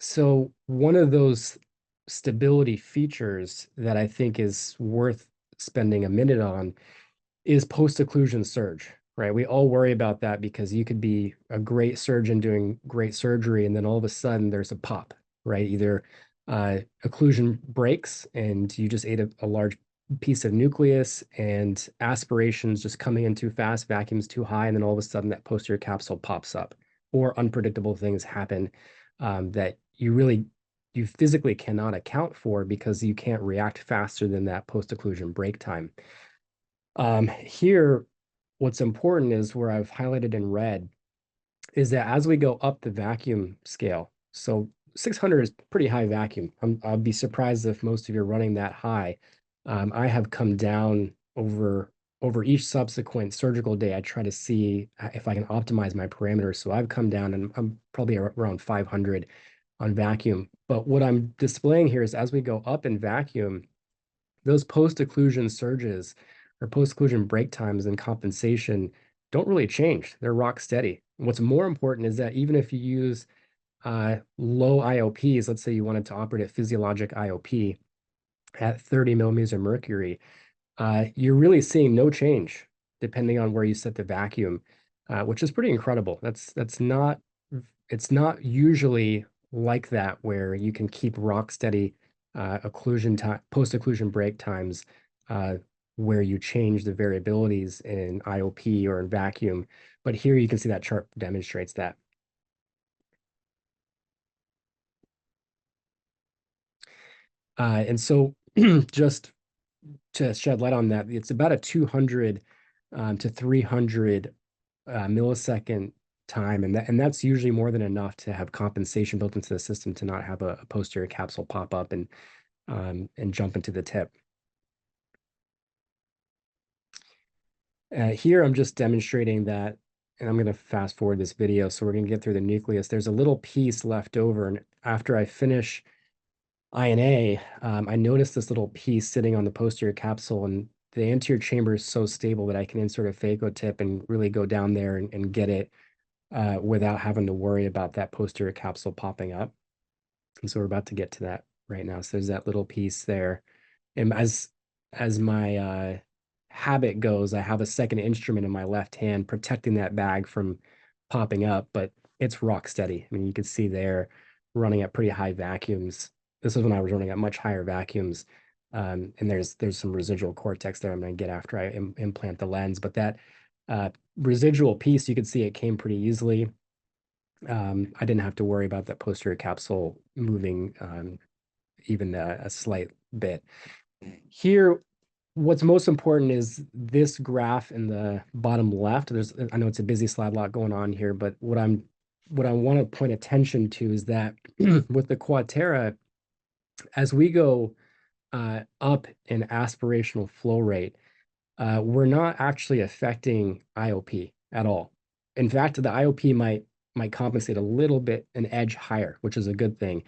So one of those stability features that I think is worth spending a minute on is post-occlusion surge, right? We all worry about that because you could be a great surgeon doing great surgery, and then all of a sudden there's a pop, right? Either occlusion breaks and you just ate a large piece of nucleus, and aspiration's just coming in too fast, vacuum's too high, and then all of a sudden that posterior capsule pops up, or unpredictable things happen that you physically cannot account for because you can't react faster than that post-occlusion break time. Here, what's important is where I've highlighted in red is that as we go up the vacuum scale, so 600 is pretty high vacuum. I'd be surprised if most of you are running that high. I have come down over each subsequent surgical day. I try to see if I can optimize my parameters. So I've come down and I'm probably around 500 on vacuum. But what I'm displaying here is as we go up in vacuum, those post-occlusion surges or post-occlusion break times and compensation don't really change. They're rock steady. And what's more important is that even if you use low IOPs, let's say you wanted to operate at physiologic IOP at 30 millimeters of mercury, you're really seeing no change depending on where you set the vacuum, which is pretty incredible. That's not it's not usually like that where you can keep rock steady occlusion time post-occlusion break times uh, where you change the variabilities in IOP or in vacuum. But here you can see that chart demonstrates that. And so just to shed light on that, it's about a 200 to 300 millisecond time, and that's usually more than enough to have compensation built into the system to not have a posterior capsule pop up and jump into the tip. Here, I'm just demonstrating that, and I'm going to fast forward this video, so we're going to get through the nucleus. There's a little piece left over, and after I finish INA, I noticed this little piece sitting on the posterior capsule, and the anterior chamber is so stable that I can insert a phaco tip and really go down there and get it without having to worry about that posterior capsule popping up. And so we're about to get to that right now. So there's that little piece there. And as my habit goes, I have a second instrument in my left hand protecting that bag from popping up, but it's rock steady. I mean, you can see there running at pretty high vacuums. This is when I was running at much higher vacuums. And there's some residual cortex there I'm going to get after I implant the lens. But that residual piece, you can see it came pretty easily. I didn't have to worry about that posterior capsule moving even a slight bit. Here, what's most important is this graph in the bottom left. I know it's a busy slide, lot going on here, but what I want to point attention to is that with the Quatera, as we go up in aspirational flow rate, we're not actually affecting IOP at all. In fact, the IOP might compensate a little bit an edge higher, which is a good thing,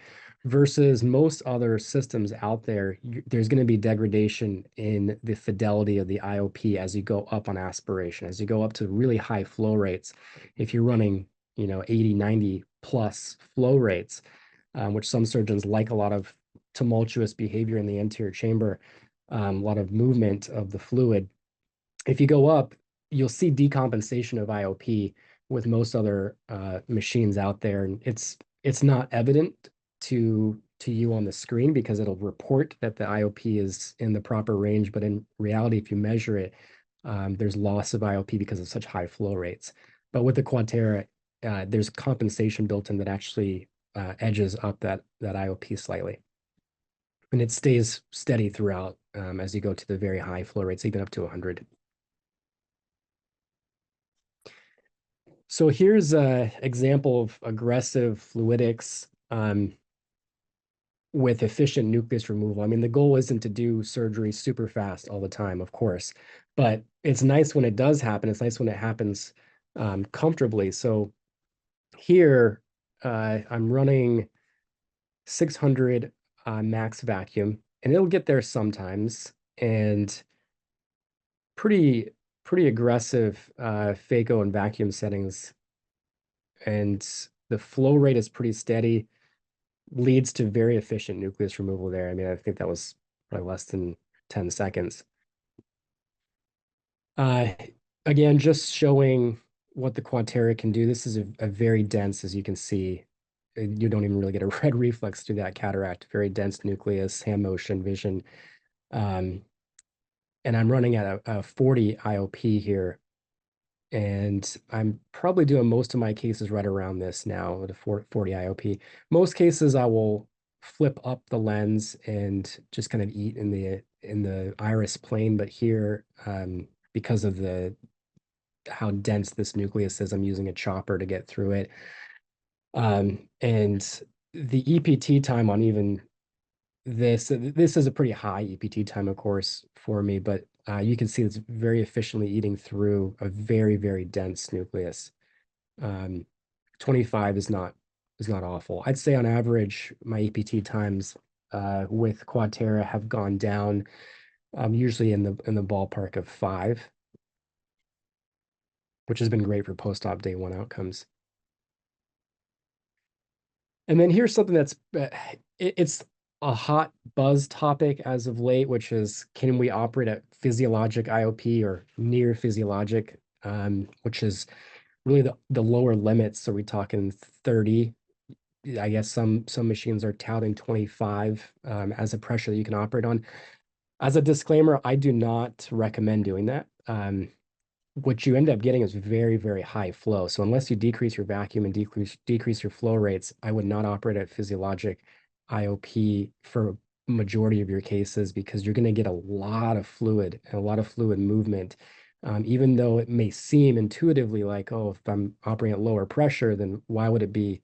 versus most other systems out there. There's going to be degradation in the fidelity of the IOP as you go up on aspiration, as you go up to really high flow rates. If you're running, 80, 90 plus flow rates, which some surgeons like a lot of tumultuous behavior in the anterior chamber, a lot of movement of the fluid. If you go up, you'll see decompensation of IOP with most other machines out there, and it's not evident to you on the screen because it'll report that the IOP is in the proper range, but in reality, if you measure it, there's loss of IOP because of such high flow rates. But with the Quatera, there's compensation built in that actually edges up that IOP slightly, and it stays steady throughout as you go to the very high flow rates, even up to 100. So here's an example of aggressive fluidics with efficient nucleus removal. I mean, the goal isn't to do surgery super fast all the time, of course, but it's nice when it does happen. It's nice when it happens comfortably. So here, I'm running 600 max vacuum, and it'll get there sometimes, and pretty pretty aggressive phaco and vacuum settings, and the flow rate is pretty steady. leads to very efficient nucleus removal there. I mean, I think that was probably less than 10 seconds. Uh, Again, just showing what the Quatera can do. This is a very dense, as you can see. You don't even really get a red reflex through that cataract. Very dense nucleus, hand motion, vision. Um, and I'm running at a 40 IOP here. And I'm probably doing most of my cases right around this now with a 40 IOP. Most cases I will flip up the lens and just kind of eat in the iris plane, but here, because of the how dense this nucleus is, I'm using a chopper to get through it. And the EPT time on even this is a pretty high EPT time, of course, for me, but you can see it's very efficiently eating through a very, very dense nucleus. Um, 25 is not awful. I'd say on average, my EPT times with Quatera have gone down, usually in the ballpark of 5, which has been great for post-op day 1 outcomes. And then here's something that's it's a hot buzz topic as of late, which is can we operate at physiologic IOP or near physiologic, which is really the lower limits. Are we talking 30? I guess some machines are touting 25 as a pressure that you can operate on. As a disclaimer, I do not recommend doing that. What you end up getting is very, very high flow. So unless you decrease your vacuum and decrease your flow rates, I would not operate at physiologic IOP for majority of your cases because you're going to get a lot of fluid and a lot of fluid movement. Even though it may seem intuitively like, oh, if I'm operating at lower pressure, then why would it be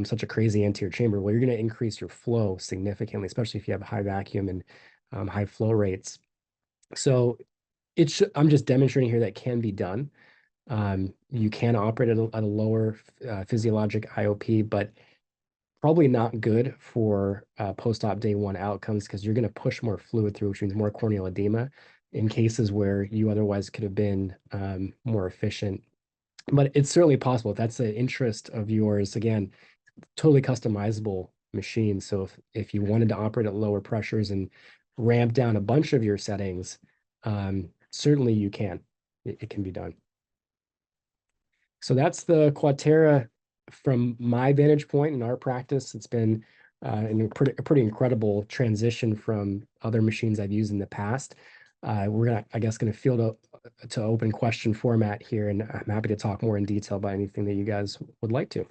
such a crazy anterior chamber? Well, you're going to increase your flow significantly, especially if you have high vacuum and high flow rates. So I'm just demonstrating here that can be done. You can operate at a lower physiologic IOP, but probably not good for post-op day 1 outcomes because you're going to push more fluid through, which means more corneal edema in cases where you otherwise could have been more efficient. But it's certainly possible. If that's an interest of yours, again, totally customizable machine. So if you wanted to operate at lower pressures and ramp down a bunch of your settings, certainly you can. It can be done. So that's the Quatera from my vantage point in our practice. It's been a pretty incredible transition from other machines I've used in the past. We're gonna, I guess, gonna field up to open question format here, and I'm happy to talk more in detail about anything that you guys would like to.